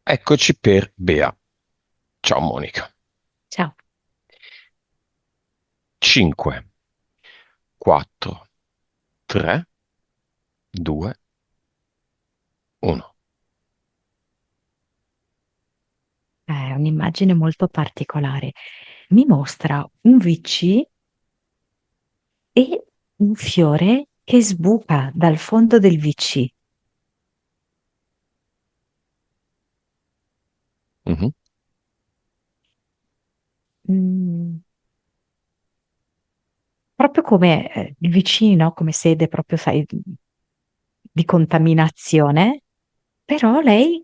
Eccoci per Bea. Ciao Monica. Ciao. 5, 4, 3, 2, 1. È un'immagine molto particolare. Mi mostra un VC e un fiore che sbuca dal fondo del VC. Mhm. Mm, proprio come il VC, no? Come sede proprio, sai, di contaminazione, però lei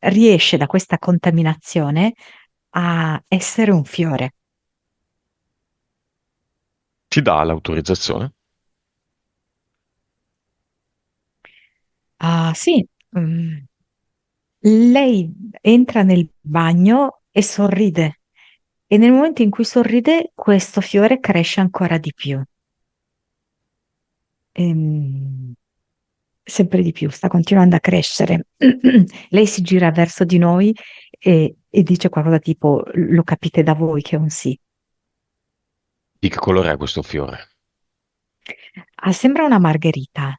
riesce da questa contaminazione a essere un fiore. Ti dà l'autorizzazione? Ah, sì. Lei entra nel bagno e sorride. E nel momento in cui sorride, questo fiore cresce ancora di più. Ehm, sempre di più, sta continuando a crescere. Lei si gira verso di noi e dice qualcosa tipo: Lo capite da voi che è un sì. Di che colore è questo fiore? Ah, sembra una margherita.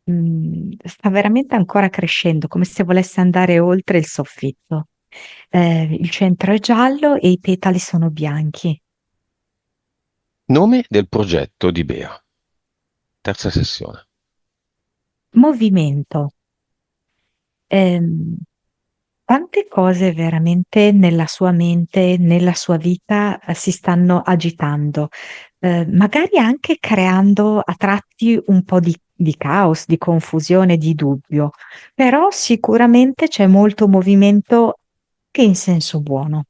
Sta veramente ancora crescendo, come se volesse andare oltre il soffitto. Il centro è giallo e i petali sono bianchi. Nome del progetto di Bea. Terza sessione. Movimento. Ehm, Tante cose veramente nella sua mente, nella sua vita, si stanno agitando, magari anche creando a tratti un po' di caos, di confusione, di dubbio, però sicuramente c'è molto movimento che in senso buono.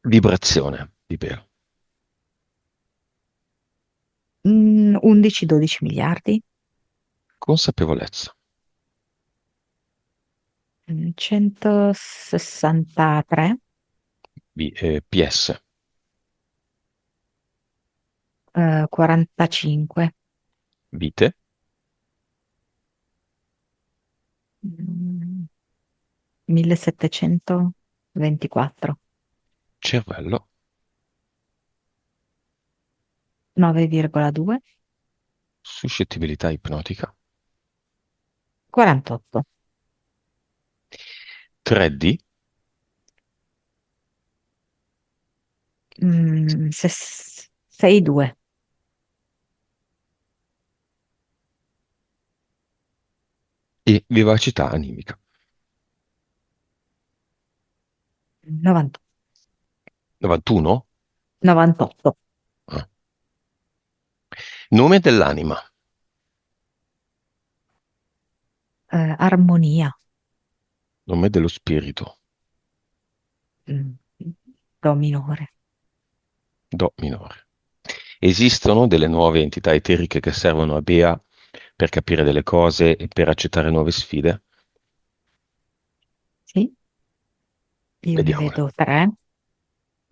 Vibrazione di Bea. 11-12 miliardi, Consapevolezza. 163, PS. 45, Vite. mm, 1724. Cervello. 9,2, Suscettibilità ipnotica. 48, 3D. 6,2, E vivacità animica. 90, 91. 98, Ah. Nome dell'anima. armonia, Nome dello spirito. mm, do minore. Do minore. Esistono delle nuove entità eteriche che servono a Bea per capire delle cose e per accettare nuove sfide? Sì, io ne Vediamole. vedo tre.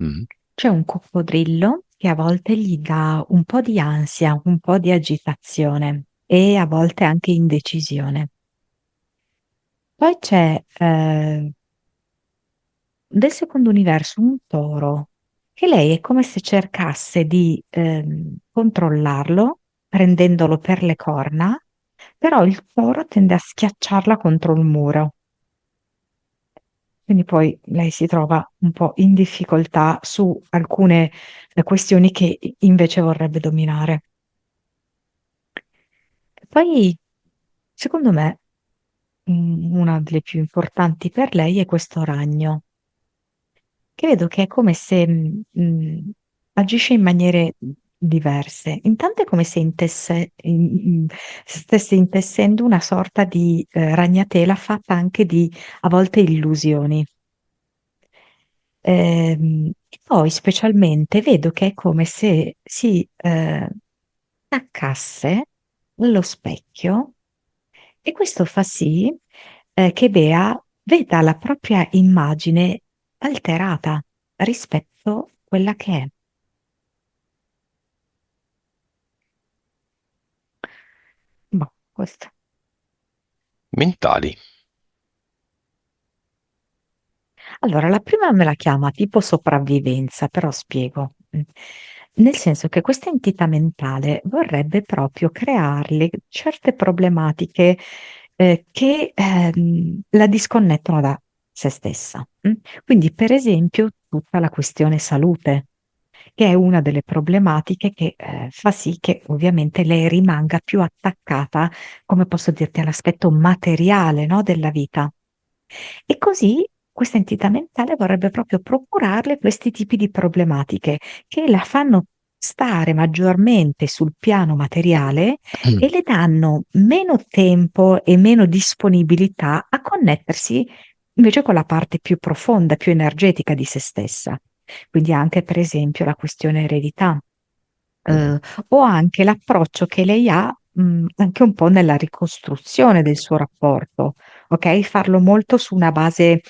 Mm. C'è un coccodrillo che a volte gli dà un po' di ansia, un po' di agitazione e a volte anche indecisione. Poi c'è del secondo universo un toro che lei è come se cercasse di controllarlo prendendolo per le corna, però il toro tende a schiacciarla contro il muro. Quindi poi lei si trova un po' in difficoltà su alcune questioni che invece vorrebbe dominare. Poi, secondo me, una delle più importanti per lei è questo ragno, che vedo che è come se agisce in maniere diverse. Intanto è come se stesse intessendo una sorta di ragnatela fatta anche di a volte illusioni. E poi specialmente vedo che è come se si attaccasse allo specchio e questo fa sì che Bea veda la propria immagine alterata rispetto a quella che è. Boh, questo. Mentali. Allora, la prima me la chiama tipo sopravvivenza, però spiego. Nel senso che questa entità mentale vorrebbe proprio crearle certe problematiche che la disconnettono da se stessa. Quindi, per esempio, tutta la questione salute, che è una delle problematiche che fa sì che ovviamente lei rimanga più attaccata, come posso dirti, all'aspetto materiale, no, della vita. E così questa entità mentale vorrebbe proprio procurarle questi tipi di problematiche che la fanno stare maggiormente sul piano materiale e le danno meno tempo e meno disponibilità a connettersi invece con la parte più profonda, più energetica di se stessa. Quindi anche per esempio la questione eredità, Mhm. eh, o anche l'approccio che lei ha, anche un po' nella ricostruzione del suo rapporto, ok? Farlo molto su una base,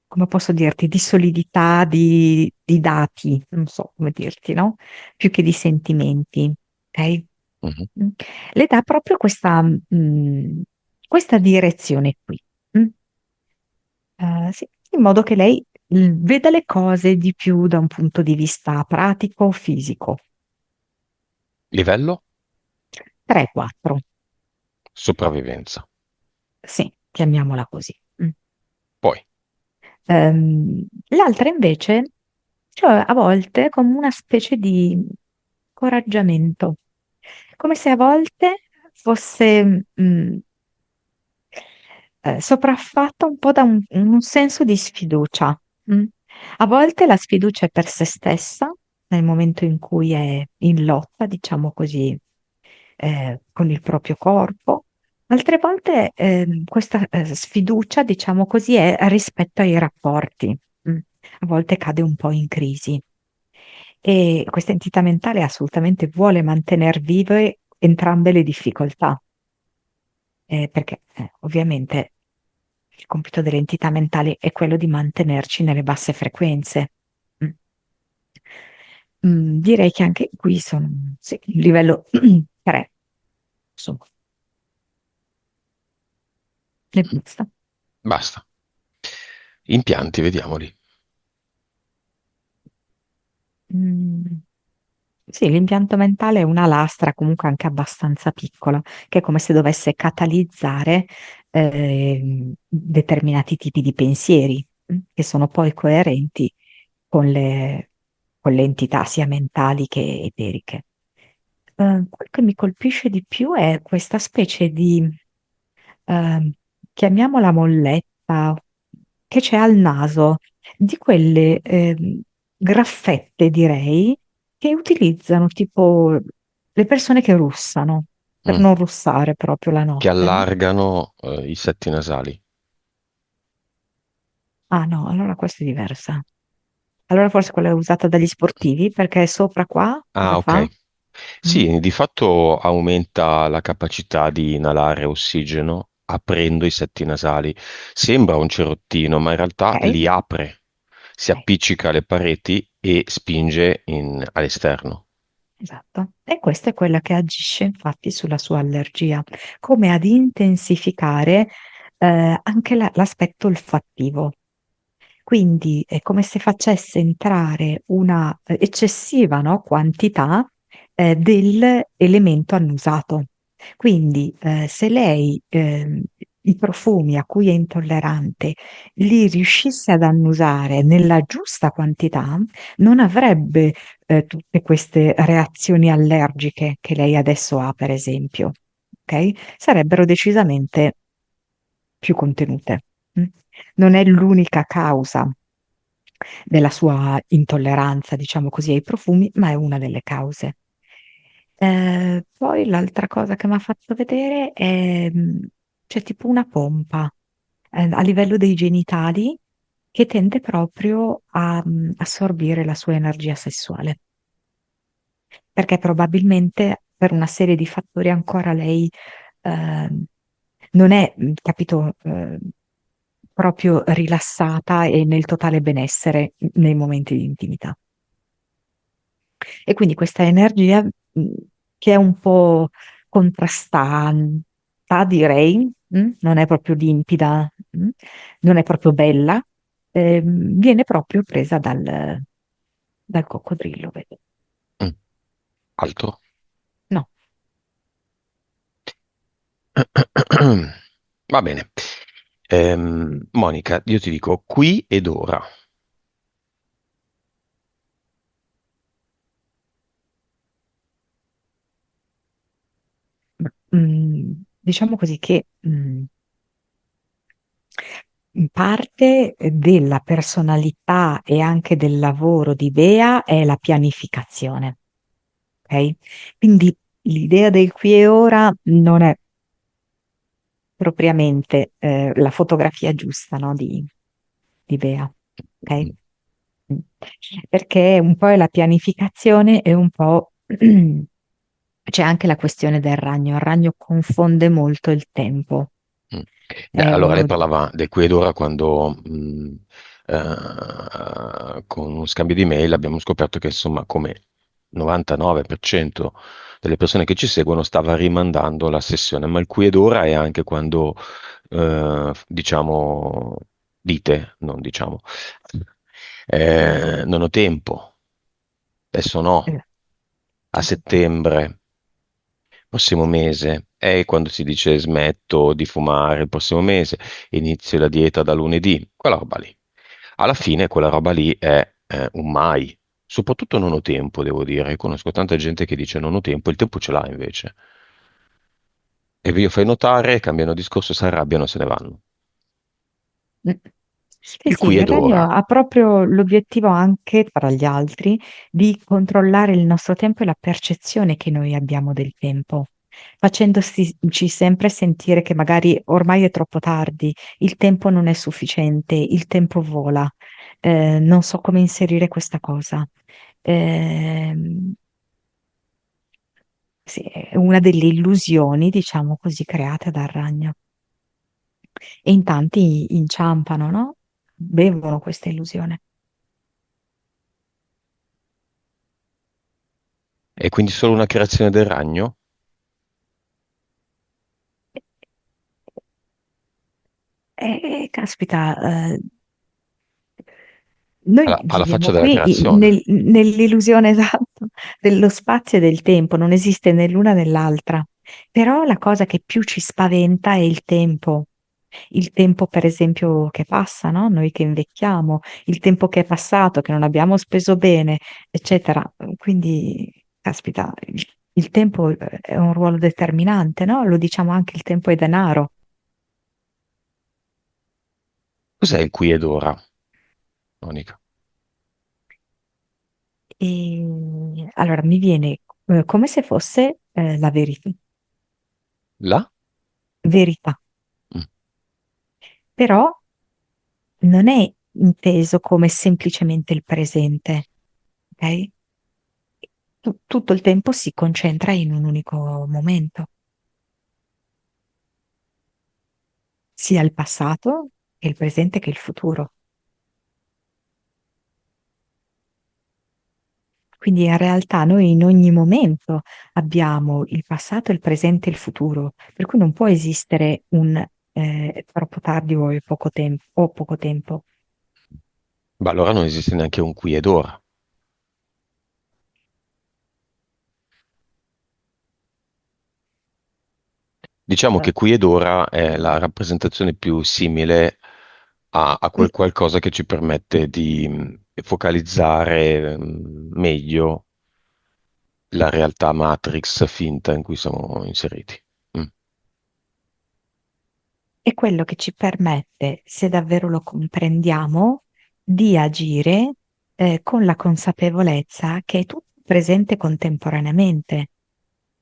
come posso dirti, di solidità, di dati, non so come dirti, no? Più che di sentimenti, ok? Mhm. Mm. Le dà proprio questa direzione qui. mm. Sì, in modo che lei veda le cose di più da un punto di vista pratico, fisico. Livello? 3-4, Sopravvivenza. sì, chiamiamola così. Poi, L'altra invece, cioè a volte come una specie di coraggiamento, come se a volte fosse sopraffatta un po' da un senso di sfiducia. mm. A volte la sfiducia è per se stessa, nel momento in cui è in lotta, diciamo così, con il proprio corpo. Altre volte questa sfiducia, diciamo così, è rispetto ai rapporti. mm. A volte cade un po' in crisi. E questa entità mentale assolutamente vuole mantenere vive entrambe le difficoltà, perché ovviamente il compito delle entità mentali è quello di mantenerci nelle basse frequenze. Mm. Direi che anche qui sono sì, un livello 3, insomma, ne basta. basta. Impianti, vediamoli. Mm, Sì, l'impianto mentale è una lastra comunque anche abbastanza piccola, che è come se dovesse catalizzare determinati tipi di pensieri, che sono poi coerenti con con le entità sia mentali che eteriche. Quel che mi colpisce di più è questa specie di, ehm, chiamiamola molletta, che c'è al naso, di quelle graffette, direi, che utilizzano tipo le persone che russano, per Mm. non russare proprio la Che notte, no? allargano i setti nasali. Ah no, allora questa è diversa. Allora forse quella è usata dagli sportivi, perché sopra qua cosa Ah, fa? ok. Mm? Sì, di fatto aumenta la capacità di inalare ossigeno aprendo i setti nasali. Sembra un cerottino, ma in realtà Ok? li apre, si Ok. appiccica alle pareti e spinge all'esterno. Esatto, e questa è quella che agisce infatti sulla sua allergia, come ad intensificare anche l'aspetto olfattivo. Quindi è come se facesse entrare una eccessiva, no, quantità dell'elemento annusato. Quindi se lei i profumi a cui è intollerante li riuscisse ad annusare nella giusta quantità, non avrebbe tutte queste reazioni allergiche che lei adesso ha, per esempio, ok? Sarebbero decisamente più contenute. mm? Non è l'unica causa della sua intolleranza, diciamo così, ai profumi, ma è una delle cause. Poi l'altra cosa che mi ha fatto vedere è c'è tipo una pompa a livello dei genitali che tende proprio a assorbire la sua energia sessuale, perché probabilmente per una serie di fattori ancora lei ehm, non è, capito, proprio rilassata e nel totale benessere nei momenti di intimità. E quindi questa energia che è un po' contrastata, realtà direi, non è proprio limpida, non è proprio bella, viene proprio presa dal coccodrillo, vedi? Mm. Altro? No. Va bene. Monica, io ti dico qui ed ora. Diciamo così che in parte della personalità e anche del lavoro di Bea è la pianificazione, ok? Quindi l'idea del qui e ora non è propriamente la fotografia giusta, no, di Bea, ok? Mm. Mm. Perché un po' è la pianificazione e un po' c'è anche la questione del ragno. Il ragno confonde molto il tempo. Mm. Beh, È allora lei uno parlava del qui ed ora quando con uno scambio di mail abbiamo scoperto che insomma come 99% delle persone che ci seguono stava rimandando la sessione, ma il qui ed ora è anche quando diciamo dite, non diciamo, non ho tempo, adesso no, eh, a settembre. Prossimo mese è quando si dice smetto di fumare il prossimo mese, inizio la dieta da lunedì, quella roba lì. Alla fine quella roba lì è un mai. Soprattutto non ho tempo, devo dire. Conosco tanta gente che dice non ho tempo, il tempo ce l'ha invece. E vi fai notare, cambiano discorso, si arrabbiano, se ne vanno. Mm. Sì, Il sì, qui il ed ragno ora. ha proprio l'obiettivo anche, tra gli altri, di controllare il nostro tempo e la percezione che noi abbiamo del tempo, facendoci sempre sentire che magari ormai è troppo tardi, il tempo non è sufficiente, il tempo vola. Non so come inserire questa cosa. Ehm, sì, è una delle illusioni, diciamo così, create dal ragno. E in tanti inciampano, no? Bevono questa illusione. E quindi solo una creazione del ragno? Caspita, noi Alla faccia viviamo della qui creazione. nell'illusione esatto dello spazio e del tempo, non esiste né l'una né l'altra. Però la cosa che più ci spaventa è il tempo. Il tempo, per esempio, che passa, no? Noi che invecchiamo, il tempo che è passato, che non abbiamo speso bene, eccetera. Quindi, caspita, il tempo è un ruolo determinante, no? Lo diciamo anche, il tempo è denaro. Cos'è il qui ed ora, Monica? E allora mi viene come se fosse la verità, Là? verità, Mm. però non è inteso come semplicemente il presente, ok? Tutto il tempo si concentra in un unico momento, sia il passato che il presente che il futuro. Quindi in realtà noi in ogni momento abbiamo il passato, il presente e il futuro, per cui non può esistere un troppo tardi o poco tempo, o poco tempo. Ma allora non esiste neanche un qui ed ora. Diciamo Eh, che qui ed ora è la rappresentazione più simile a quel qualcosa che ci permette di focalizzare meglio la realtà Matrix finta in cui siamo inseriti. Mm. È quello che ci permette, se davvero lo comprendiamo, di agire con la consapevolezza che è tutto presente contemporaneamente.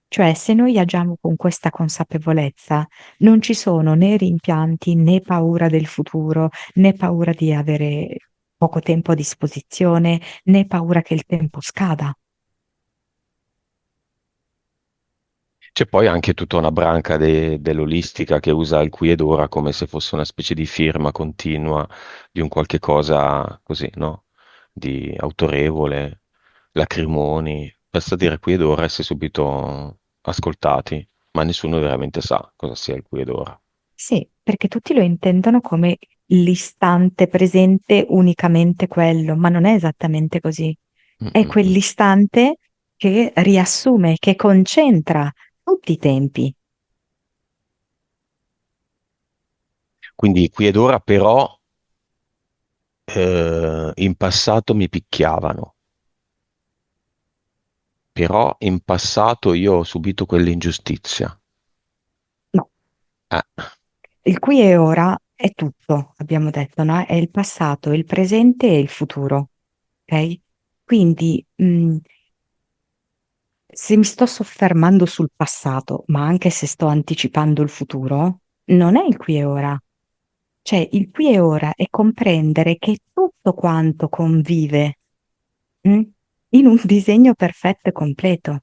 Cioè, se noi agiamo con questa consapevolezza, non ci sono né rimpianti né paura del futuro, né paura di avere poco tempo a disposizione, né paura che il tempo scada. C'è poi anche tutta una branca dell'olistica che usa il qui ed ora come se fosse una specie di firma continua di un qualche cosa così, no? Di autorevole, lacrimoni. Basta dire qui ed ora e si è subito ascoltati. ma nessuno veramente sa cosa sia il qui ed ora. Sì, perché tutti lo intendono come l'istante presente unicamente quello, ma non è esattamente così. Mm, È mm, mm. quell'istante che riassume, che concentra tutti i tempi. Quindi qui ed ora però in passato mi picchiavano, però in passato io ho subito quell'ingiustizia. No, Eh, il qui e ora è tutto, abbiamo detto, no? È il passato, il presente e il futuro, ok? Quindi, se mi sto soffermando sul passato, ma anche se sto anticipando il futuro, non è il qui e ora. Cioè, il qui e ora è comprendere che tutto quanto convive, mm, in un disegno perfetto e completo.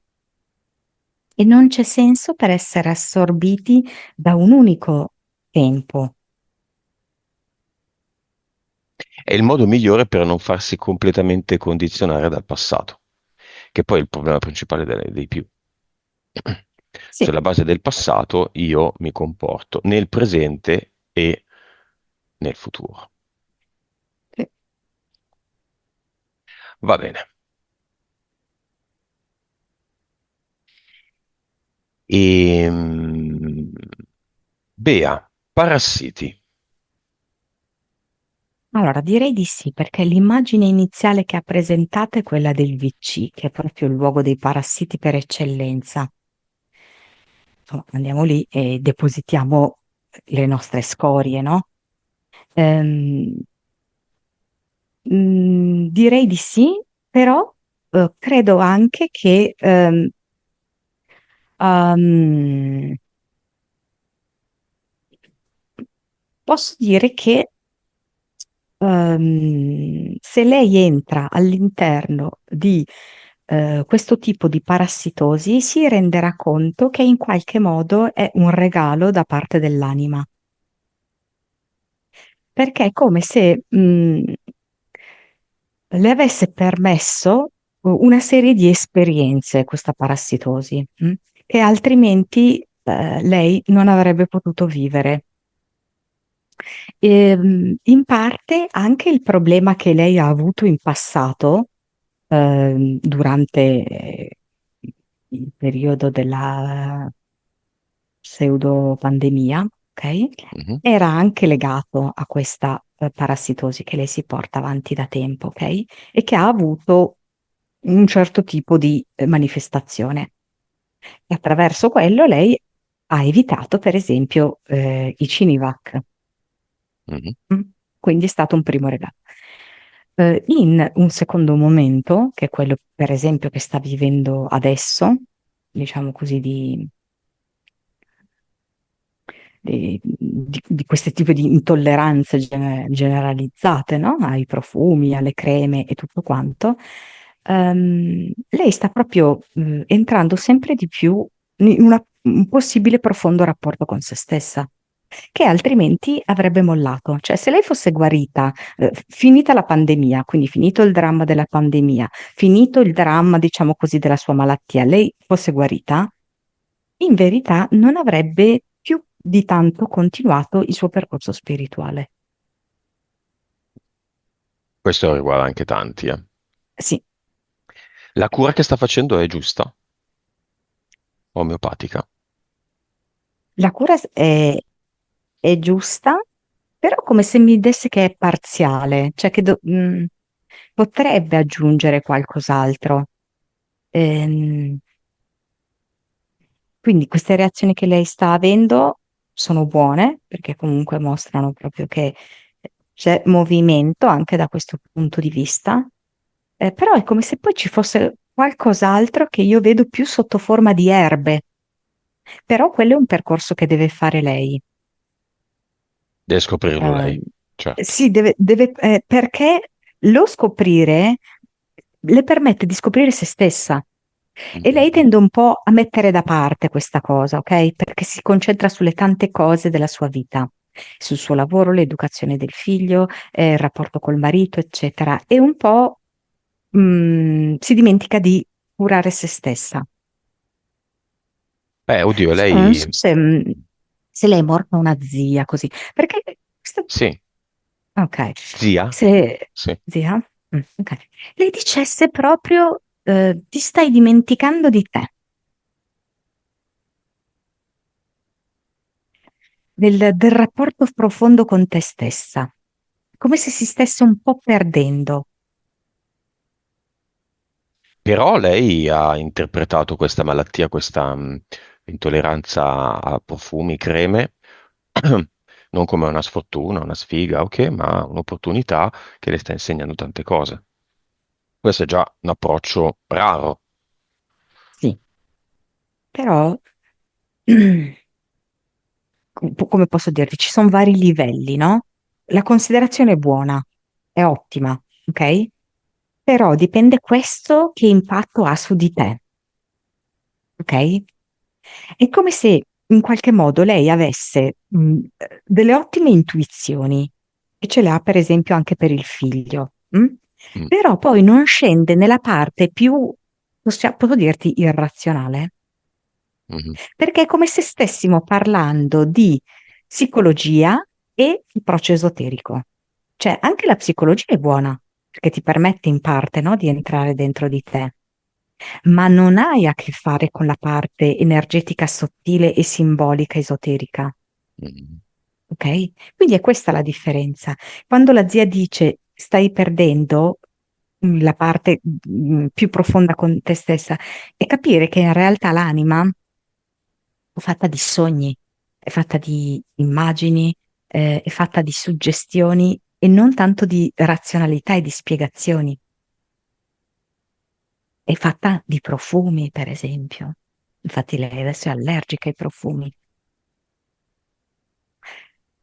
E non c'è senso per essere assorbiti da un unico tempo. è il modo migliore per non farsi completamente condizionare dal passato, che poi è il problema principale dei più. Sì, Sulla base del passato io mi comporto nel presente e nel futuro. sì. Va bene. Bea, parassiti. Allora direi di sì, perché l'immagine iniziale che ha presentato è quella del VC, che è proprio il luogo dei parassiti per eccellenza. Insomma, andiamo lì e depositiamo le nostre scorie, no? Ehm, direi di sì, però credo anche che ehm, posso dire che se lei entra all'interno di questo tipo di parassitosi, si renderà conto che in qualche modo è un regalo da parte dell'anima, perché è come se le avesse permesso una serie di esperienze, questa parassitosi, che altrimenti lei non avrebbe potuto vivere. In parte anche il problema che lei ha avuto in passato, durante il periodo della pseudo pandemia, ok? Mhm. Era anche legato a questa parassitosi che lei si porta avanti da tempo, ok? E che ha avuto un certo tipo di manifestazione. E attraverso quello lei ha evitato, per esempio, i Cinivac. Mhm. Mm. Quindi è stato un primo regalo. In un secondo momento, che è quello per esempio che sta vivendo adesso, diciamo così, di questi tipi di intolleranze generalizzate, no? Ai profumi, alle creme e tutto quanto, lei sta proprio entrando sempre di più in un possibile profondo rapporto con se stessa, che altrimenti avrebbe mollato. Cioè, se lei fosse guarita, finita la pandemia, quindi finito il dramma della pandemia, finito il dramma, diciamo così, della sua malattia, lei fosse guarita, in verità non avrebbe più di tanto continuato il suo percorso spirituale. Questo riguarda anche tanti, eh. Sì, La cura che sta facendo è giusta, omeopatica. la cura è giusta, però come se mi desse che è parziale, cioè che potrebbe aggiungere qualcos'altro. Ehm, quindi queste reazioni che lei sta avendo sono buone, perché comunque mostrano proprio che c'è movimento anche da questo punto di vista. Però è come se poi ci fosse qualcos'altro che io vedo più sotto forma di erbe, però quello è un percorso che deve fare lei. Deve scoprirlo Eh, lei, certo. sì, perché lo scoprire le permette di scoprire se stessa. Mm, E mm, lei mm. tende un po' a mettere da parte questa cosa, ok? Perché si concentra sulle tante cose della sua vita, sul suo lavoro, l'educazione del figlio, il rapporto col marito, eccetera. E un po' si dimentica di curare se stessa. Oddio, Non so lei... se lei è morta una zia, così, perché, Sì, ok, zia? se, Sì. zia, ok, lei dicesse proprio, ti stai dimenticando di te, del rapporto profondo con te stessa, come se si stesse un po' perdendo. Però lei ha interpretato questa malattia, questa intolleranza a profumi, creme, non come una sfortuna, una sfiga, ok, ma un'opportunità che le sta insegnando tante cose. Questo è già un approccio raro. Sì, però, come posso dirti, ci sono vari livelli, no? La considerazione è buona, è ottima, ok? Però dipende questo che impatto ha su di te, ok? È come se in qualche modo lei avesse delle ottime intuizioni, e ce le ha per esempio anche per il figlio, Mm, però poi non scende nella parte più, posso dirti, irrazionale, mhm, perché è come se stessimo parlando di psicologia e approccio esoterico. Cioè, anche la psicologia è buona, perché ti permette in parte, no, di entrare dentro di te, ma non hai a che fare con la parte energetica sottile e simbolica esoterica, mhm, ok? Quindi è questa la differenza. Quando la zia dice stai perdendo la parte più profonda con te stessa, è capire che in realtà l'anima è fatta di sogni, è fatta di immagini, è fatta di suggestioni e non tanto di razionalità e di spiegazioni. È fatta di profumi, per esempio. Infatti lei adesso è allergica ai profumi.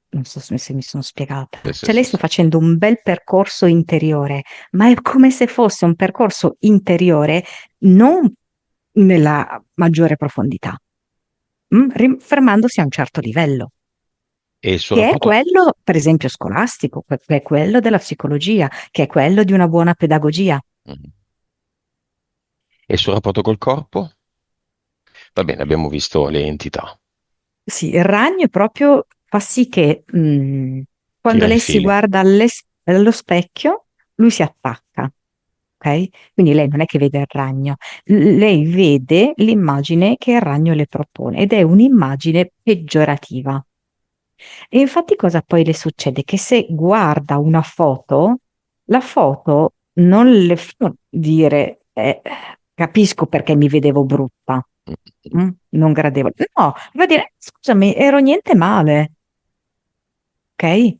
Non so se mi sono spiegata. sì, sì, Cioè lei sì, sta sì. facendo un bel percorso interiore, ma è come se fosse un percorso interiore non nella maggiore profondità, fermandosi a un certo livello, E il suo che è rapporto, quello, per esempio, scolastico, che è quello della psicologia, che è quello di una buona pedagogia. mhm. E il suo rapporto col corpo? Va bene, abbiamo visto le entità, Sì, il ragno proprio fa sì che quando tira i lei si fili. guarda allo specchio, lui si attacca, ok? Quindi lei non è che vede il ragno, lei vede l'immagine che il ragno le propone ed è un'immagine peggiorativa. E infatti cosa poi le succede? Che se guarda una foto, la foto non le fa dire capisco perché mi vedevo brutta, Mm, non gradevole. No, va dire scusami, ero niente male, ok?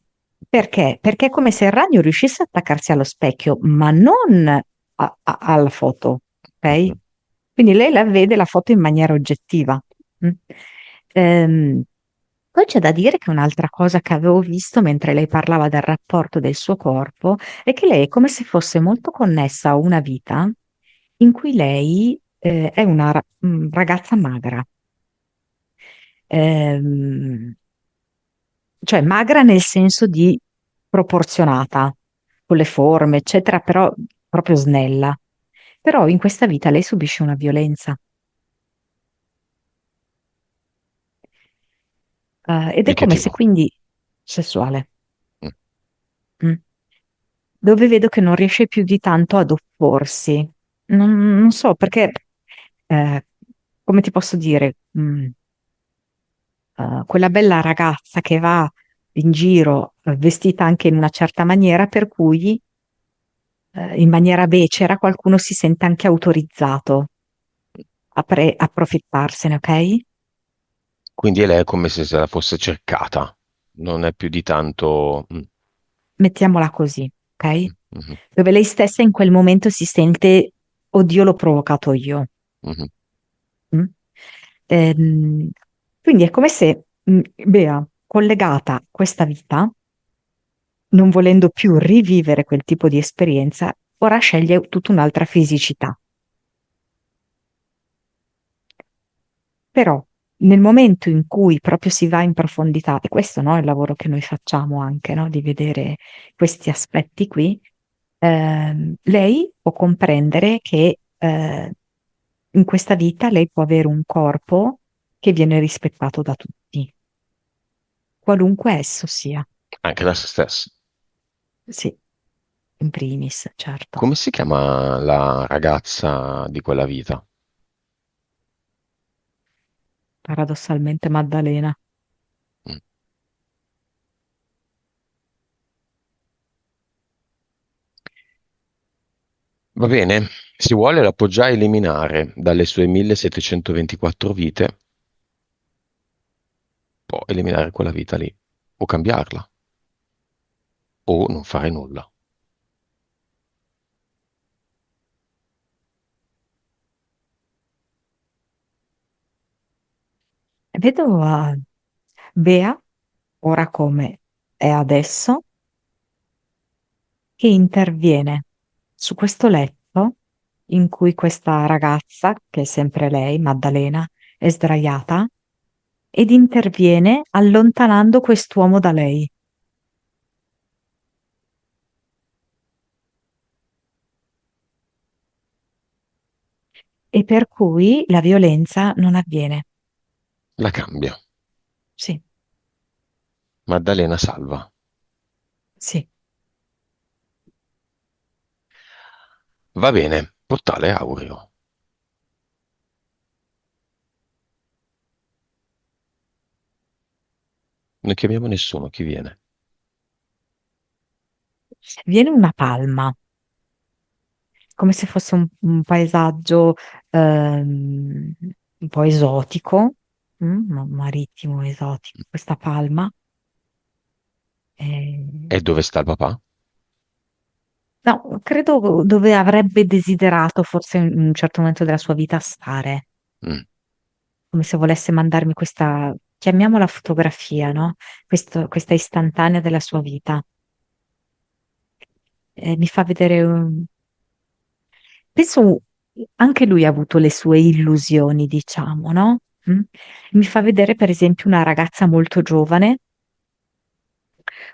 Perché? Perché è come se il ragno riuscisse a attaccarsi allo specchio, ma non alla foto, ok? mhm. Quindi lei la vede la foto in maniera oggettiva. Mm? Ehm, Poi c'è da dire che un'altra cosa che avevo visto mentre lei parlava del rapporto del suo corpo è che lei è come se fosse molto connessa a una vita in cui lei è una ragazza magra. Ehm, cioè magra nel senso di proporzionata, con le forme, eccetera, però proprio snella. Però in questa vita lei subisce una violenza, ed Di è che come se tipo? quindi sessuale, Mm. mm, dove vedo che non riesce più di tanto ad opporsi. Non so perché, eh, come ti posso dire, quella bella ragazza che va in giro vestita anche in una certa maniera, per cui in maniera becera qualcuno si sente anche autorizzato a approfittarsene, ok? Quindi lei è come se la fosse cercata, non è più di tanto... Mettiamola così, ok? mhm, Dove lei stessa in quel momento si sente, oddio, l'ho provocato io. mhm. Mm? Ehm, quindi è come se Bea, collegata a questa vita, non volendo più rivivere quel tipo di esperienza, ora sceglie tutta un'altra fisicità. Però nel momento in cui proprio si va in profondità, e questo no, è il lavoro che noi facciamo anche, no, di vedere questi aspetti qui, lei può comprendere che in questa vita lei può avere un corpo che viene rispettato da tutti, qualunque esso sia. anche da se stesso. Sì, in primis, certo. Come si chiama la ragazza di quella vita? Paradossalmente Maddalena. Mm. Va bene, si vuole la può già eliminare dalle sue 1724 vite, può eliminare quella vita lì, o cambiarla, o non fare nulla. Vedo Bea, ora come è adesso, che interviene su questo letto in cui questa ragazza, che è sempre lei, Maddalena, è sdraiata, ed interviene allontanando quest'uomo da lei. E per cui la violenza non avviene. La cambia. Sì, Maddalena salva. sì. Va bene, portale aureo. Non chiamiamo nessuno, chi viene? Viene una palma, come se fosse un paesaggio un po' esotico, marittimo esotico, questa palma. E dove sta il papà? No, credo dove avrebbe desiderato forse in un certo momento della sua vita stare, Mm. come se volesse mandarmi questa, chiamiamola fotografia, no? Questa istantanea della sua vita. Mi fa vedere, penso anche lui ha avuto le sue illusioni, diciamo, no? Mm? Mi fa vedere per esempio una ragazza molto giovane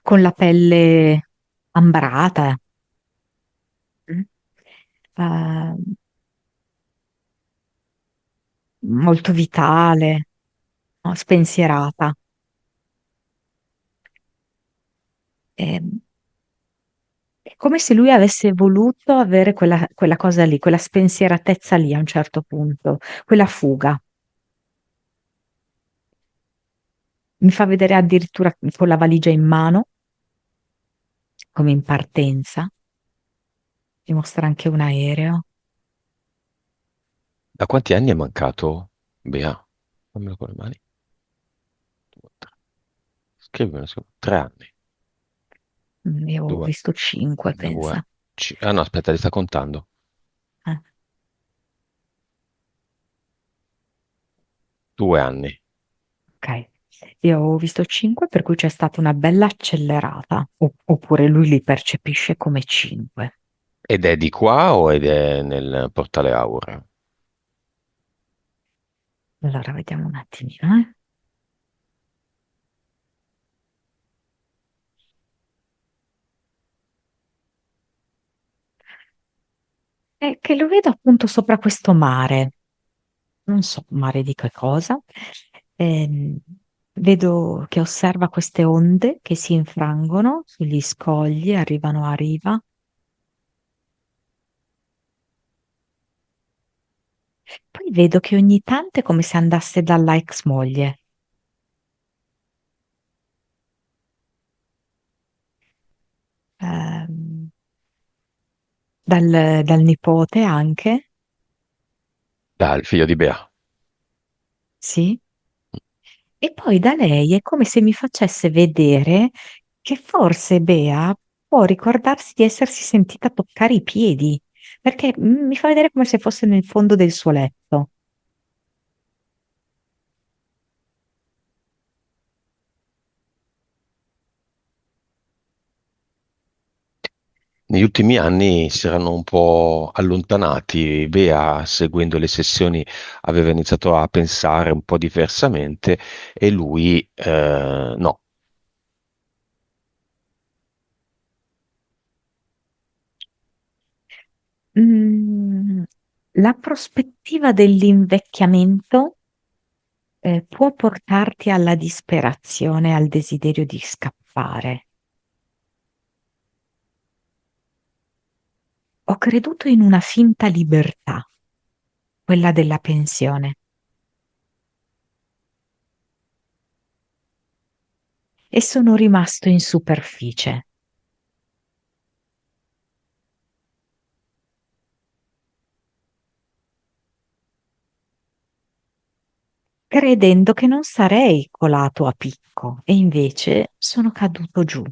con la pelle ambrata, mm? Eh, molto vitale, no? Spensierata. Ehm, È come se lui avesse voluto avere quella cosa lì, quella spensieratezza lì a un certo punto, quella fuga. Mi fa vedere addirittura con la valigia in mano, come in partenza, mi mostra anche un aereo. Da quanti anni è mancato Bea? Fammelo con le mani. Due, tre. Scrivimelo, 3 anni. Io ho Due, visto cinque, due, pensa. Ah no, aspetta, li sta contando. Eh, 2 anni. ok. Io ho visto cinque, per cui c'è stata una bella accelerata, oppure lui li percepisce come cinque. Ed è di qua o ed è nel portale aureo? Allora, vediamo un attimino, eh. È che lo vedo appunto sopra questo mare, non so mare di che cosa. Ehm, Vedo che osserva queste onde che si infrangono sugli scogli, arrivano a riva. Poi vedo che ogni tanto è come se andasse dalla ex moglie, ehm, dal nipote anche, Dal figlio di Bea. sì. E poi da lei è come se mi facesse vedere che forse Bea può ricordarsi di essersi sentita toccare i piedi, perché mi fa vedere come se fosse nel fondo del suo letto. Negli ultimi anni si erano un po' allontanati. Bea, seguendo le sessioni, aveva iniziato a pensare un po' diversamente e lui no. Mm, la prospettiva dell'invecchiamento può portarti alla disperazione, al desiderio di scappare. Ho creduto in una finta libertà, quella della pensione, e sono rimasto in superficie, credendo che non sarei colato a picco, e invece sono caduto giù.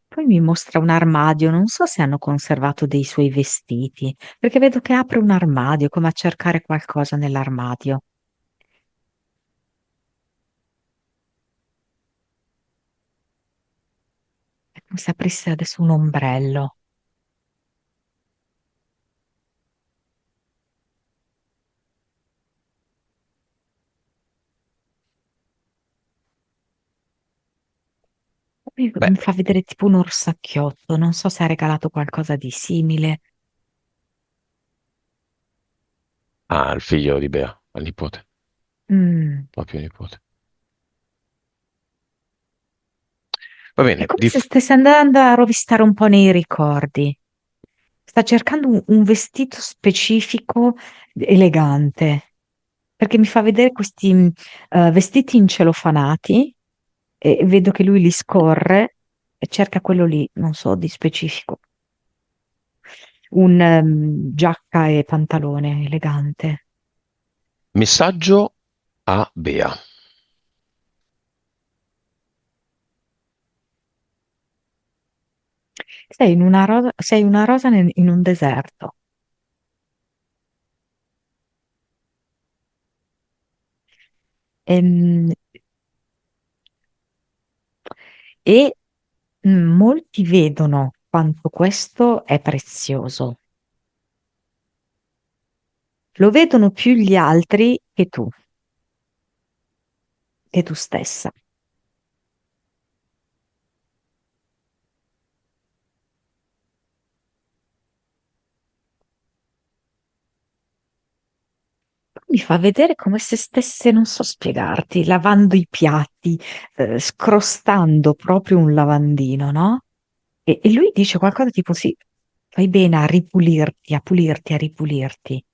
Poi mi mostra un armadio, non so se hanno conservato dei suoi vestiti, perché vedo che apre un armadio, come a cercare qualcosa nell'armadio. È come se aprisse adesso un ombrello. Beh, Mi fa vedere tipo un orsacchiotto, non so se ha regalato qualcosa di simile. ah, il figlio di Bea, al nipote, Mm. proprio nipote. Va È bene, come se stesse andando a rovistare un po' nei ricordi. Sta cercando un vestito specifico, elegante, perché mi fa vedere questi vestiti incelofanati e vedo che lui li scorre e cerca quello lì, non so, di specifico. Un giacca e pantalone elegante. messaggio a Bea. Sei una rosa in un deserto. Ehm, E, molti vedono quanto questo è prezioso. Lo vedono più gli altri che tu stessa. Mi fa vedere come se stesse, non so spiegarti, lavando i piatti, scrostando proprio un lavandino, no? E lui dice qualcosa tipo: sì, fai bene a ripulirti, a pulirti, a ripulirti.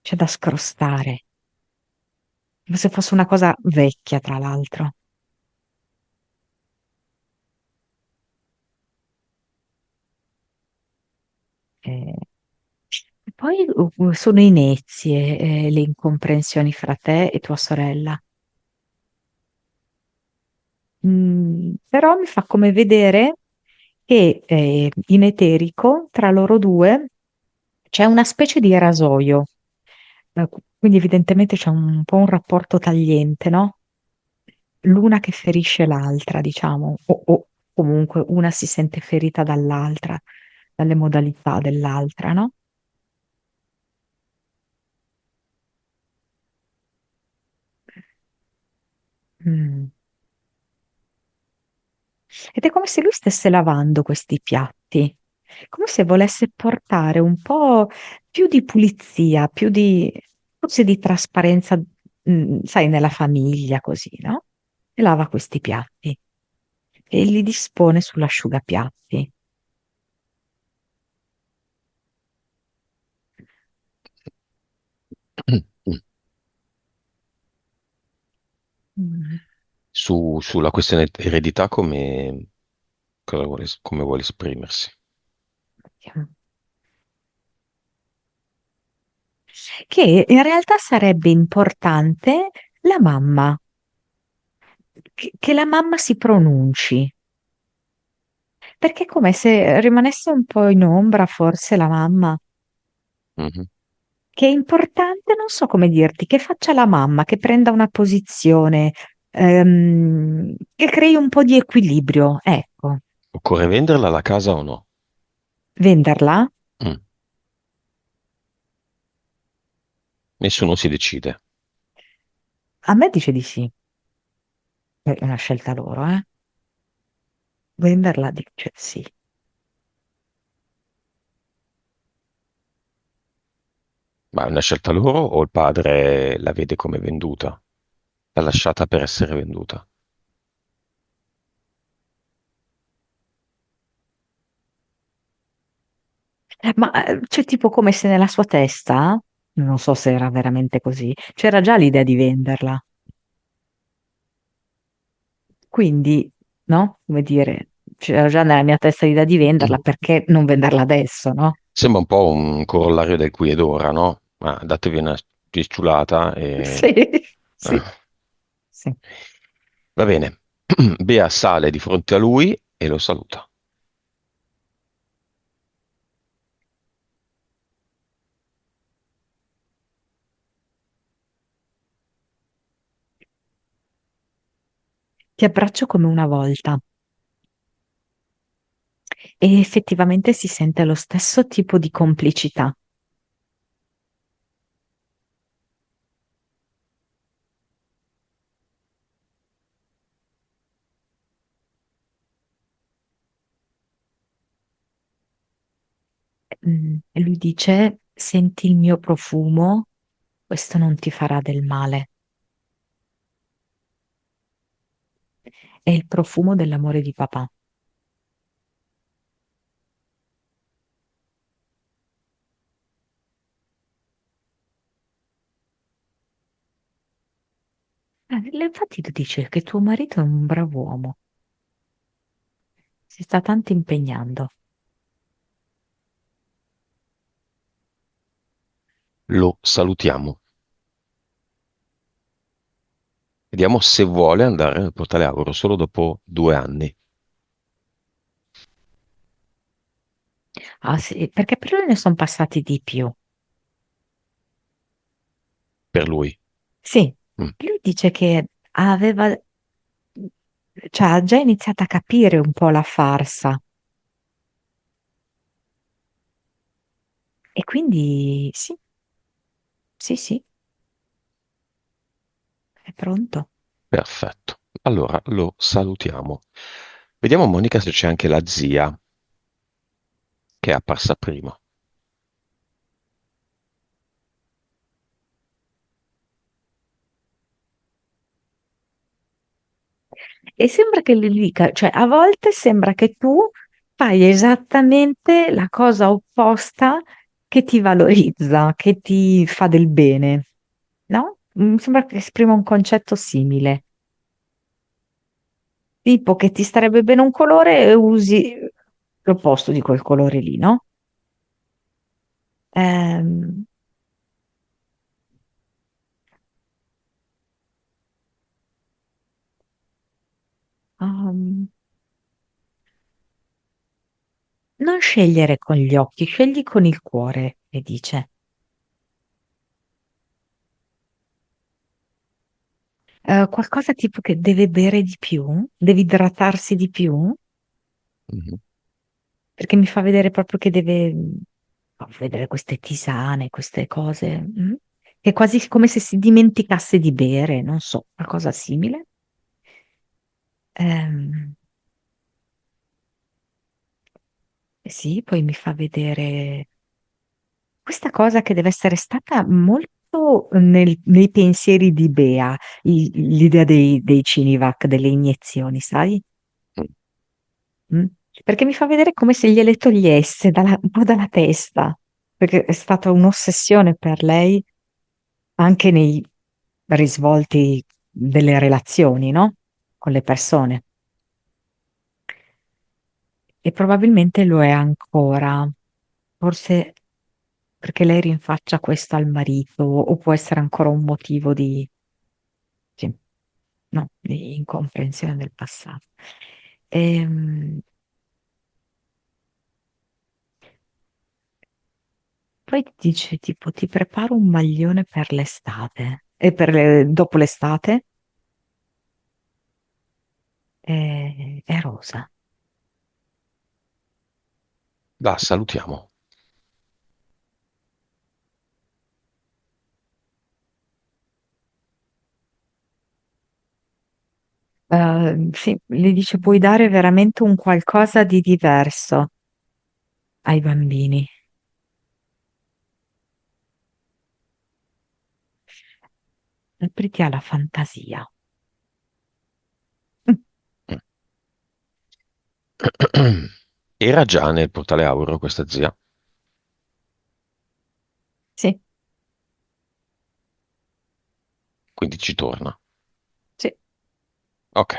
C'è da scrostare, come se fosse una cosa vecchia, tra l'altro. Eh, e poi sono inezie, le incomprensioni fra te e tua sorella. Però mi fa come vedere che in eterico tra loro due c'è una specie di rasoio, quindi evidentemente c'è un po' un rapporto tagliente, no? L'una che ferisce l'altra, diciamo, o comunque una si sente ferita dall'altra, dalle modalità dell'altra, no? Mm. Ed è come se lui stesse lavando questi piatti, come se volesse portare un po' più di pulizia, più di, forse di trasparenza, sai, nella famiglia, così, no? E lava questi piatti e li dispone sull'asciugapiatti. Mm. Sulla questione eredità come vuole esprimersi. Che in realtà sarebbe importante la mamma, che la mamma si pronunci, perché è come se rimanesse un po' in ombra forse la mamma, Mhm. che è importante, non so come dirti, che faccia la mamma, che prenda una posizione, che crei un po' di equilibrio, ecco, Occorre venderla la casa o no? venderla? Mm. Nessuno si decide. A me dice di sì, è una scelta loro, eh? Venderla dice sì. Ma è una scelta loro o il padre la vede come venduta? L'ha lasciata per essere venduta? Ma c'è tipo come se nella sua testa, non so se era veramente così, c'era già l'idea di venderla. Quindi, no? Come dire, c'era già nella mia testa l'idea di venderla, perché non venderla adesso, no? Sembra un po' un corollario del qui ed ora, no? Ma datevi una spicciolata e... Sì, sì, ah. sì. Va bene. Bea sale di fronte a lui e lo saluta. Ti abbraccio come una volta e effettivamente si sente lo stesso tipo di complicità. E lui dice: Senti il mio profumo, questo non ti farà del male. È il profumo dell'amore di papà. Infatti tu dici che tuo marito è un bravo uomo, si sta tanto impegnando. Lo salutiamo. Vediamo se vuole andare nel portale Auro solo dopo 2 anni Ah sì, perché per lui ne sono passati di più. per lui. Sì, Mm, lui dice che aveva, cioè ha già iniziato a capire un po' la farsa e quindi sì, sì, sì, è pronto. perfetto. Allora lo salutiamo. Vediamo, Monica, se c'è anche la zia che è apparsa prima. E sembra che le dica, cioè a volte sembra che tu fai esattamente la cosa opposta che ti valorizza, che ti fa del bene, no? Sembra che esprima un concetto simile, tipo che ti starebbe bene un colore e usi l'opposto di quel colore lì, no? Ehm, um, non scegliere con gli occhi, scegli con il cuore, e dice. Qualcosa tipo che deve bere di più, deve idratarsi di più, Mhm. perché mi fa vedere proprio che deve vedere queste tisane, queste cose, che è quasi come se si dimenticasse di bere, non so, qualcosa simile. Ehm, sì, poi mi fa vedere questa cosa che deve essere stata molto nei pensieri di Bea, l'idea dei Cinivac, delle iniezioni, sai? Mm. Mm? Perché mi fa vedere come se gliele togliesse un po' dalla testa, perché è stata un'ossessione per lei anche nei risvolti delle relazioni, no? Con le persone. E probabilmente lo è ancora, forse perché lei rinfaccia questo al marito, o può essere ancora un motivo di, sì, no, di incomprensione del passato. Ehm, Poi ti dice tipo ti preparo un maglione per l'estate e dopo l'estate è rosa. La salutiamo. Sì, gli dice puoi dare veramente un qualcosa di diverso ai bambini. apriti alla fantasia. Mm, Era già nel portale Auro questa zia, sì, quindi ci torna. sì. Ok.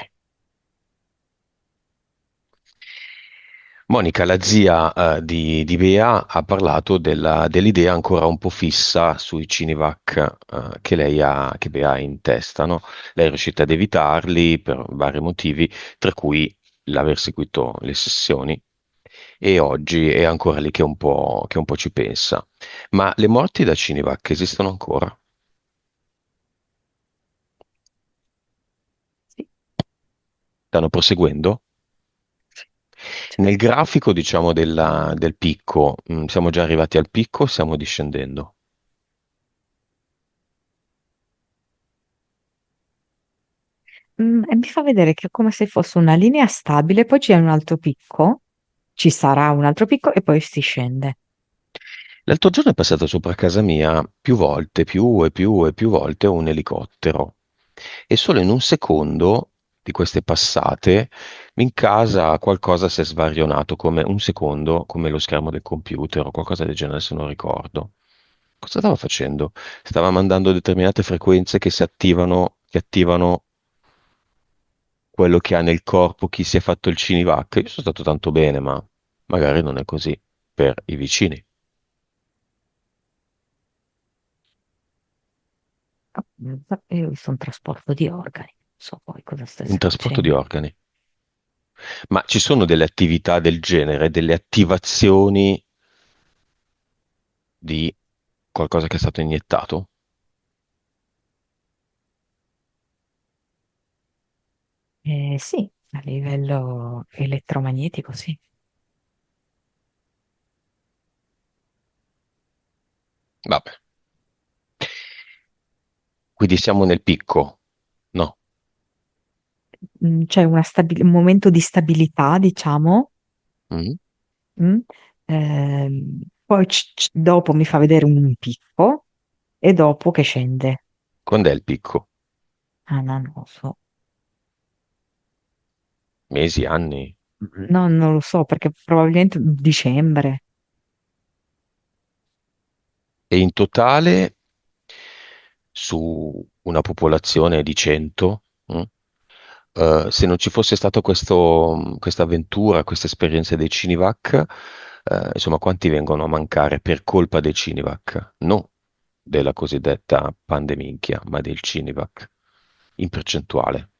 Monica, la zia di Bea, ha parlato dell'idea ancora un po' fissa sui Cinivac che Bea ha in testa, no? Lei è riuscita ad evitarli per vari motivi, tra cui l'aver seguito le sessioni, e oggi è ancora lì che un po' ci pensa. Ma le morti da Cinivac esistono ancora? Sì, Stanno proseguendo? sì, Nel certo. grafico, diciamo, del picco, siamo già arrivati al picco o stiamo discendendo? E mi fa vedere che è come se fosse una linea stabile, poi c'è un altro picco, ci sarà un altro picco e poi si scende. L'altro giorno è passato sopra casa mia più volte, più e più e più volte un elicottero e solo in un secondo di queste passate in casa qualcosa si è svarionato come un secondo, come lo schermo del computer o qualcosa del genere, se non ricordo. Cosa stava facendo? Stava mandando determinate frequenze che attivano quello che ha nel corpo chi si è fatto il Cinivac. Io sono stato tanto bene, ma magari non è così per i vicini. Io ho visto un trasporto di organi, non so poi cosa Un stesse trasporto di facendo. organi. Ma ci sono delle attività del genere, delle attivazioni di qualcosa che è stato iniettato? Sì, a livello elettromagnetico, sì. Vabbè. Quindi siamo nel picco, no? C'è un momento di stabilità, diciamo. Mm? mm, Poi dopo mi fa vedere un picco e dopo che scende. Quando è il picco? Ah, no, non lo so. Mesi, anni? No, non lo so perché probabilmente dicembre. E in totale su una popolazione di 100, se non ci fosse stata questa avventura, questa esperienza dei Cinivac, insomma, quanti vengono a mancare per colpa dei Cinivac? No, della cosiddetta pandeminchia, ma del Cinivac, in percentuale.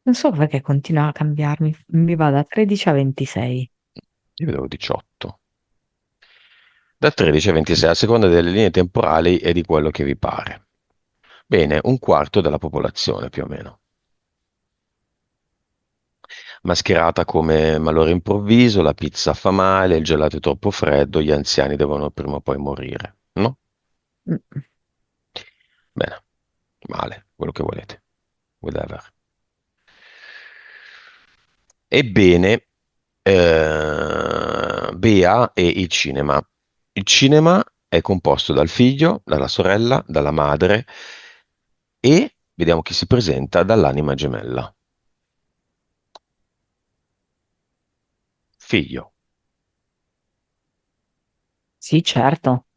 Non so perché continua a cambiarmi. Mi va da 13 a 26. Io vedevo 18. Da 13 a 26, a seconda delle linee temporali e di quello che vi pare. Bene, un quarto della popolazione più o meno. Mascherata come malore improvviso, la pizza fa male, il gelato è troppo freddo, gli anziani devono prima o poi morire. No? Mm. Bene, male, quello che volete. Whatever. Ebbene, Bea e il cinema. Il cinema è composto dal figlio, dalla sorella, dalla madre e vediamo chi si presenta dall'anima gemella. Figlio. Sì, certo.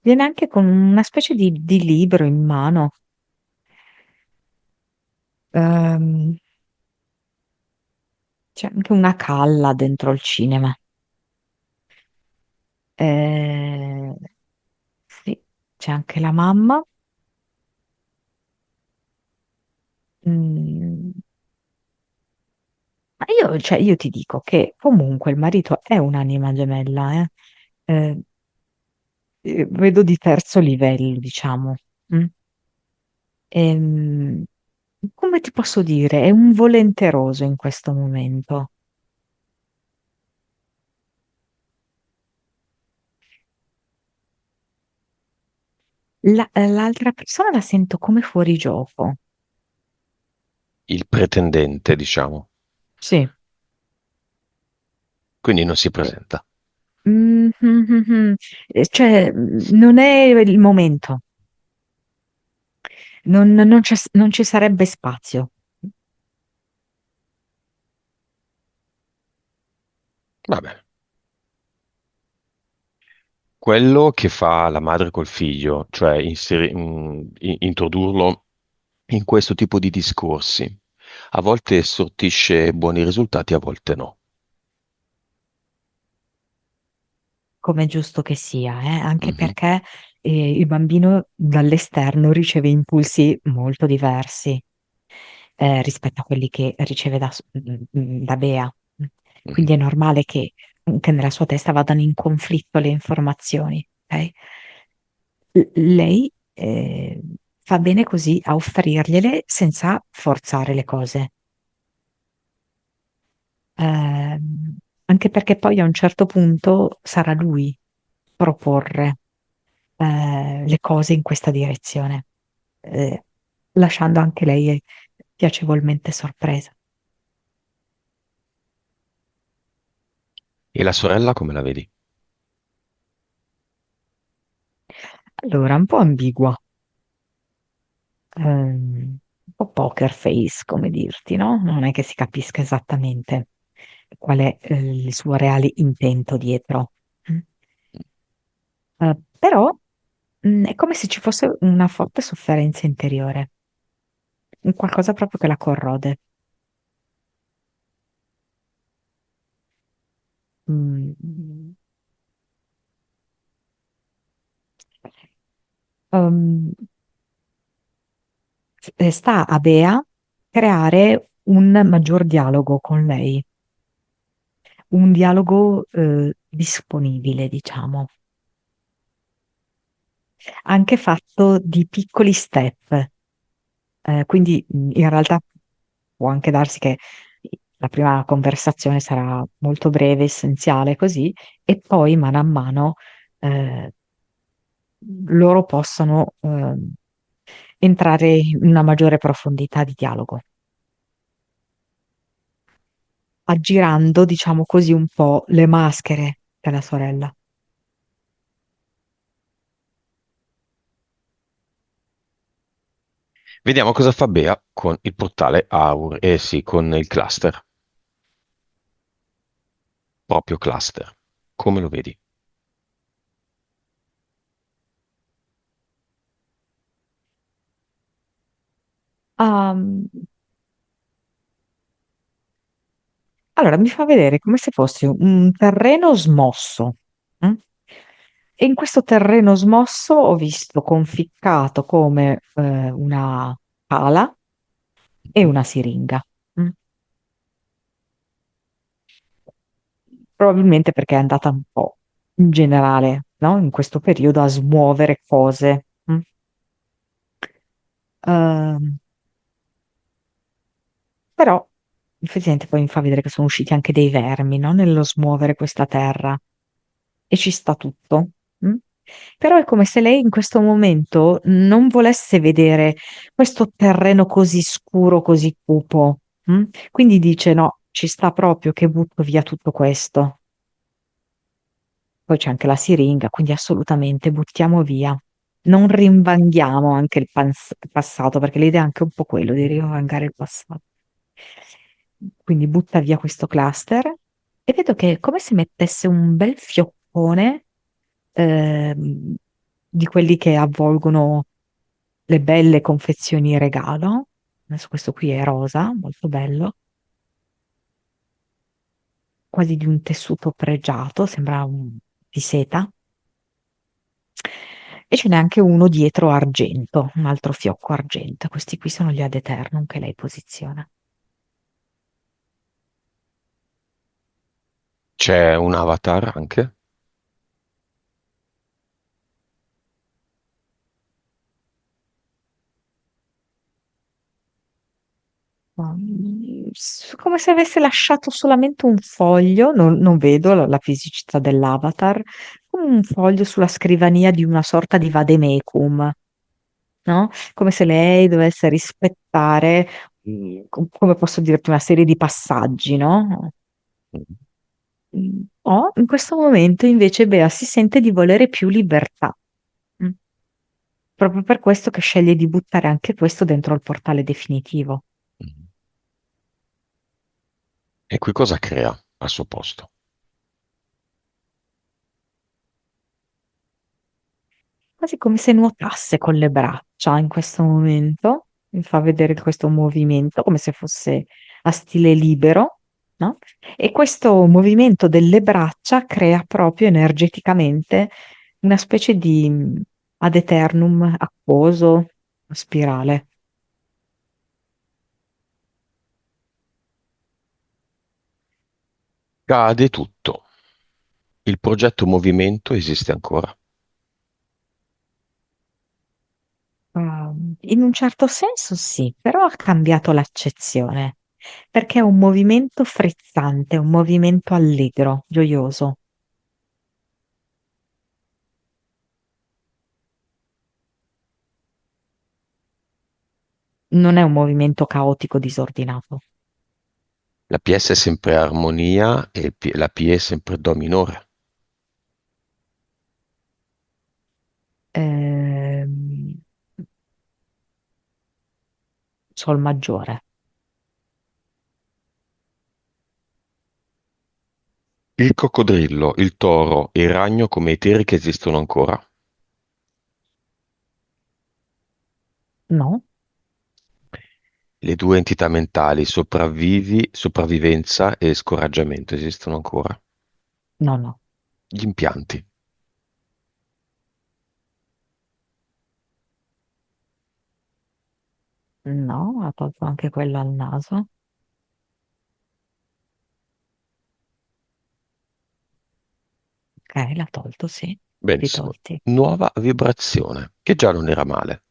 Viene anche con una specie di libro in mano. Ehm, C'è anche una calla dentro il cinema. Eh, sì, c'è anche la mamma. Mm, ma io, cioè, io ti dico che comunque il marito è un'anima gemella, eh. Eh, Vedo di terzo livello, diciamo. Mm? Ehm, Come ti posso dire? È un volenteroso in questo momento. L'altra persona la sento come fuori gioco. Il pretendente, diciamo. Sì. Quindi non si Eh, presenta. Cioè, non è il momento, non ci sarebbe spazio. Va bene. Quello che fa la madre col figlio, cioè introdurlo in questo tipo di discorsi, a volte sortisce buoni risultati, a volte no. Come è giusto che sia, anche Mhm, perché il bambino dall'esterno riceve impulsi molto diversi rispetto a quelli che riceve da Bea. mhm. Quindi è normale che anche nella sua testa vadano in conflitto le informazioni, ok? Lei fa bene così a offrirgliele senza forzare le cose. Anche perché poi a un certo punto sarà lui proporre le cose in questa direzione, eh, lasciando anche lei piacevolmente sorpresa. E la sorella come la vedi? Allora, un po' ambigua, un po' poker face, come dirti, no? Non è che si capisca esattamente qual è il suo reale intento dietro. Mm. Però è come se ci fosse una forte sofferenza interiore, un qualcosa proprio che la corrode. Mm. Um, Sta a Bea creare un maggior dialogo con lei, un dialogo disponibile, diciamo, anche fatto di piccoli step. Quindi in realtà può anche darsi che la prima conversazione sarà molto breve, essenziale, così, e poi mano a mano eh, loro possono entrare in una maggiore profondità di dialogo, aggirando, diciamo così, un po' le maschere della sorella. Vediamo cosa fa Bea con il portale Aur, eh sì, con il cluster, proprio cluster. Come lo vedi? Ehm, allora, mi fa vedere come se fosse un terreno smosso. Mm? E in questo terreno smosso ho visto conficcato come una pala e una siringa. Mm? Probabilmente perché è andata un po' in generale, no? In questo periodo a smuovere cose. Mm? Ehm, Però effettivamente poi mi fa vedere che sono usciti anche dei vermi, no? Nello smuovere questa terra e ci sta tutto. Mm? Però è come se lei in questo momento non volesse vedere questo terreno così scuro, così cupo. Mm? Quindi dice: no, ci sta proprio che butto via tutto questo. Poi c'è anche la siringa, quindi assolutamente buttiamo via. Non rinvanghiamo anche il passato, perché l'idea è anche un po' quello di rinvangare il passato. Quindi butta via questo cluster e vedo che è come se mettesse un bel fioccone ehm, di quelli che avvolgono le belle confezioni regalo. Adesso questo qui è rosa, molto bello, quasi di un tessuto pregiato, sembra di seta. E ce n'è anche uno dietro argento, un altro fiocco argento. Questi qui sono gli ad eternum che lei posiziona. C'è un avatar anche? Come se avesse lasciato solamente un foglio, non vedo la fisicità dell'avatar, un foglio sulla scrivania di una sorta di vademecum, no? Come se lei dovesse rispettare, come posso dirti, una serie di passaggi, no? O in questo momento invece Bea si sente di volere più libertà. Mm. Proprio per questo che sceglie di buttare anche questo dentro il portale definitivo. Mm. E qui cosa crea al suo posto? Quasi come se nuotasse con le braccia in questo momento, mi fa vedere questo movimento come se fosse a stile libero, no? E questo movimento delle braccia crea proprio energeticamente una specie di ad eternum acquoso, spirale. Cade tutto. Il progetto movimento esiste ancora. In un certo senso sì, però ha cambiato l'accezione, perché è un movimento frizzante, un movimento allegro, gioioso. Non è un movimento caotico, disordinato. La PS è sempre armonia e la P è sempre do minore. Ehm, Sol maggiore. Il coccodrillo, il toro e il ragno come eteri che esistono ancora. No, Le due entità mentali, sopravvivenza e scoraggiamento, esistono ancora. no, no, Gli impianti. no, ha tolto anche quello al naso. Ok, l'ha tolto, sì, tutti Benissimo. tolti. Nuova vibrazione, che già non era male.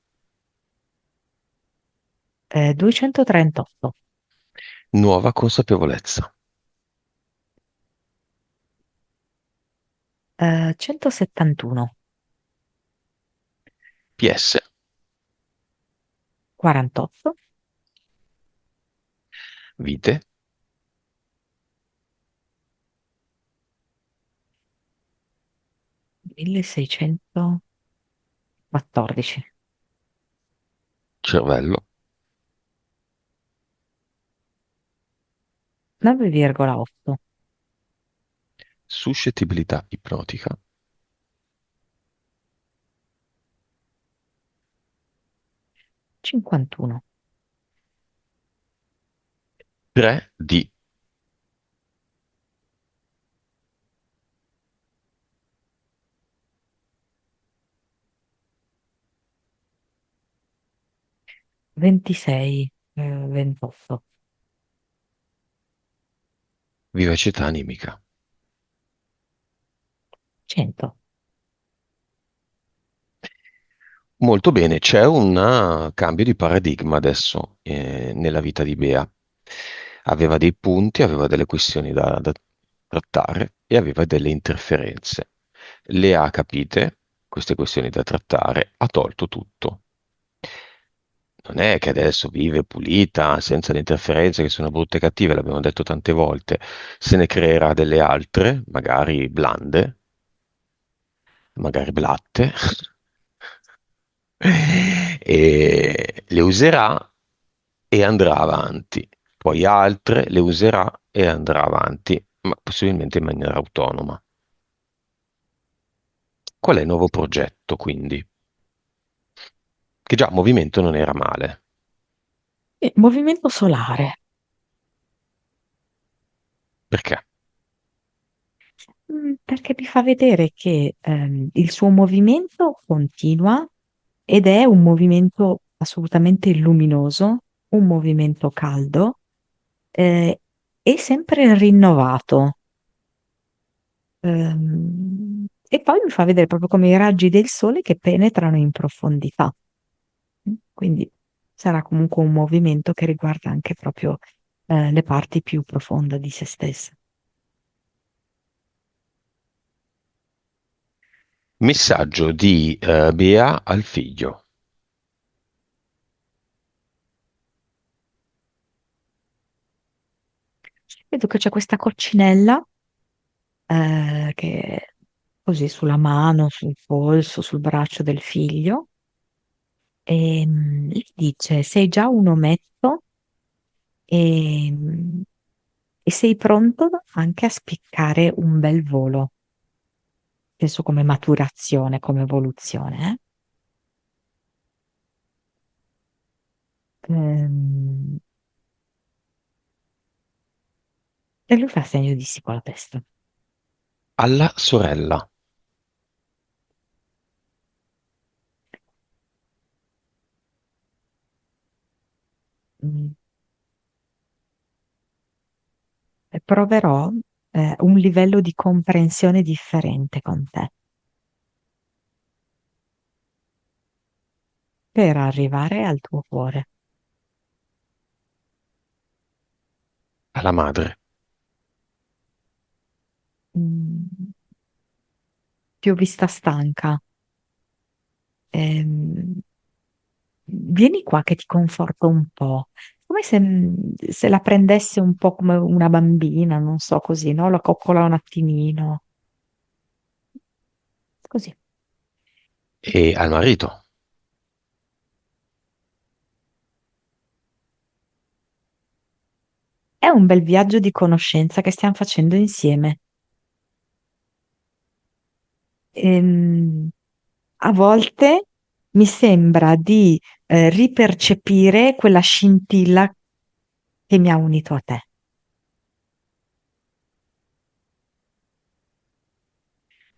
238, Nuova consapevolezza. 171, PS. 48, Vite. 1614, Cervello. 9,8, Suscettibilità ipnotica. 51, 3D. 26, 28, Vivacità animica. 100. Molto bene, c'è un cambio di paradigma adesso nella vita di Bea. Aveva dei punti, aveva delle questioni da trattare e aveva delle interferenze. Le ha capite, queste questioni da trattare, ha tolto tutto. Non è che adesso vive pulita, senza le interferenze che sono brutte e cattive, l'abbiamo detto tante volte. Se ne creerà delle altre, magari blande, magari blatte, e le userà e andrà avanti. Poi altre le userà e andrà avanti, ma possibilmente in maniera autonoma. Qual è il nuovo progetto, quindi? Che già movimento non era male. Movimento solare. Perché? Perché mi fa vedere che il suo movimento continua ed è un movimento assolutamente luminoso, un movimento caldo e sempre rinnovato. E poi mi fa vedere proprio come i raggi del sole che penetrano in profondità. Quindi sarà comunque un movimento che riguarda anche proprio le parti più profonde di se stessa. Messaggio di Bea al figlio. Vedo che c'è questa coccinella che così sulla mano, sul polso, sul braccio del figlio e gli dice: Sei già un ometto e, e sei pronto anche a spiccare un bel volo. Penso come maturazione, come evoluzione. Ehm, e lui fa segno di sì con la testa. Alla sorella. Mm, e proverò un livello di comprensione differente con te per arrivare al tuo cuore. Alla madre. Mm, ti ho vista stanca. Ehm, vieni qua che ti conforto un po'. Come se la prendesse un po' come una bambina, non so così, no? La coccola un attimino. Così. E al marito. È un bel viaggio di conoscenza che stiamo facendo insieme. Ehm, a volte mi sembra di ripercepire quella scintilla che mi ha unito a te.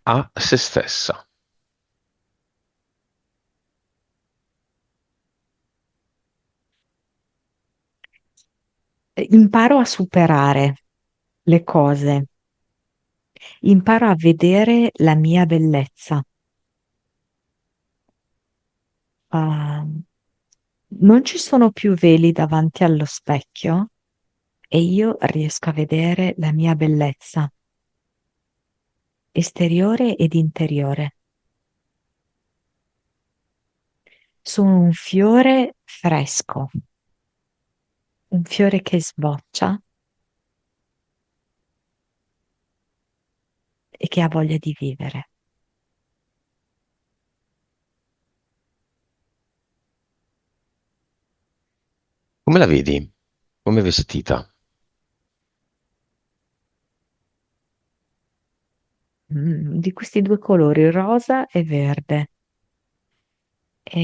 A se stessa. Imparo a superare le cose, imparo a vedere la mia bellezza. Ah, non ci sono più veli davanti allo specchio e io riesco a vedere la mia bellezza esteriore ed interiore. Sono un fiore fresco, un fiore che sboccia e che ha voglia di vivere. Come la vedi? Come è vestita? Di questi due colori, rosa e verde. E,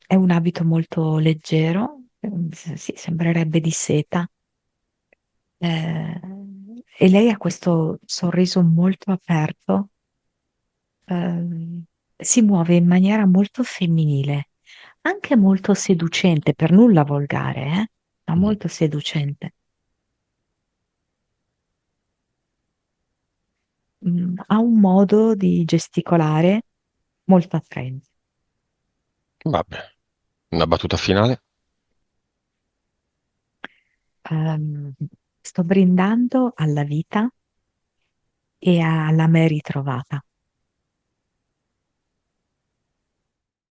è un abito molto leggero, sì, sembrerebbe di seta. eh, e lei ha questo sorriso molto aperto, si muove in maniera molto femminile, anche molto seducente, per nulla volgare, ma Mm. molto seducente. Ha un modo di gesticolare molto attraente. Vabbè, una battuta finale? Ehm, sto brindando alla vita e alla me ritrovata.